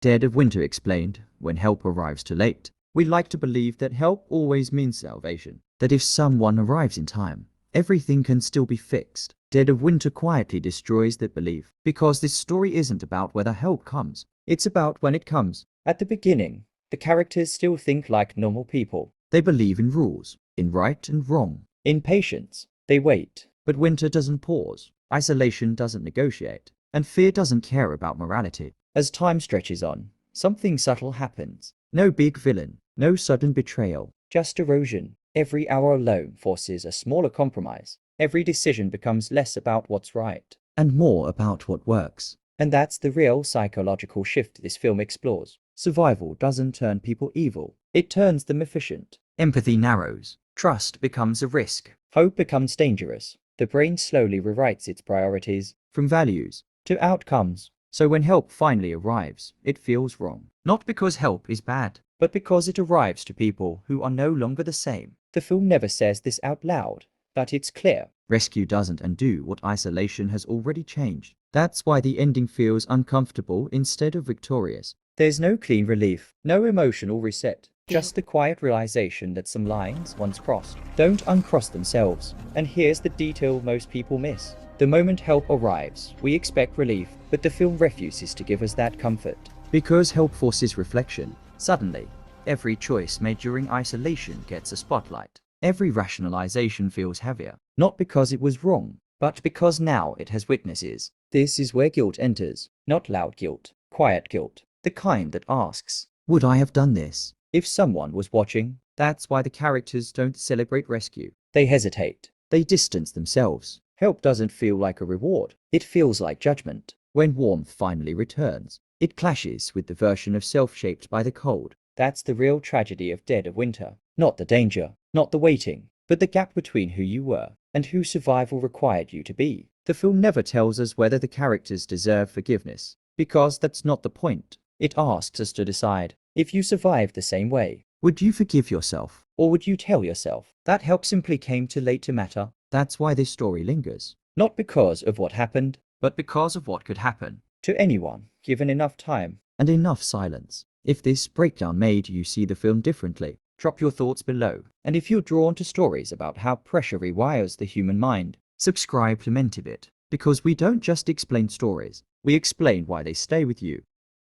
Dead of Winter explained, when help arrives too late. We like to believe that help always means salvation, that if someone arrives in time, everything can still be fixed. Dead of Winter quietly destroys that belief, because this story isn't about whether help comes, it's about when it comes. At the beginning, the characters still think like normal people. They believe in rules, in right and wrong, in patience. They wait, but Winter doesn't pause, isolation doesn't negotiate, and fear doesn't care about morality. As time stretches on, something subtle happens. No big villain, no sudden betrayal, just erosion. Every hour alone forces a smaller compromise. Every decision becomes less about what's right, and more about what works. And that's the real psychological shift this film explores. Survival doesn't turn people evil, it turns them efficient. Empathy narrows, trust becomes a risk, hope becomes dangerous. The brain slowly rewrites its priorities, from values to outcomes. So when help finally arrives, it feels wrong. Not because help is bad, but because it arrives to people who are no longer the same. The film never says this out loud, but it's clear. Rescue doesn't undo what isolation has already changed. That's why the ending feels uncomfortable instead of victorious. There's no clean relief, no emotional reset, just the quiet realization that some lines, once crossed, don't uncross themselves. And here's the detail most people miss. The moment help arrives, we expect relief, but the film refuses to give us that comfort. Because help forces reflection. Suddenly, every choice made during isolation gets a spotlight. Every rationalization feels heavier, not because it was wrong, but because now it has witnesses. This is where guilt enters. Not loud guilt, quiet guilt. The kind that asks, would I have done this if someone was watching? That's why the characters don't celebrate rescue. They hesitate. They distance themselves. Help doesn't feel like a reward. It feels like judgment. When warmth finally returns, it clashes with the version of self shaped by the cold. That's the real tragedy of Dead of Winter. Not the danger, not the waiting, but the gap between who you were and who survival required you to be. The film never tells us whether the characters deserve forgiveness, because that's not the point. It asks us to decide, if you survived the same way, would you forgive yourself, or would you tell yourself that help simply came too late to matter? That's why this story lingers. Not because of what happened, but because of what could happen to anyone, given enough time and enough silence. If this breakdown made you see the film differently, drop your thoughts below. And if you're drawn to stories about how pressure rewires the human mind, subscribe to Mentebit, because we don't just explain stories, we explain why they stay with you.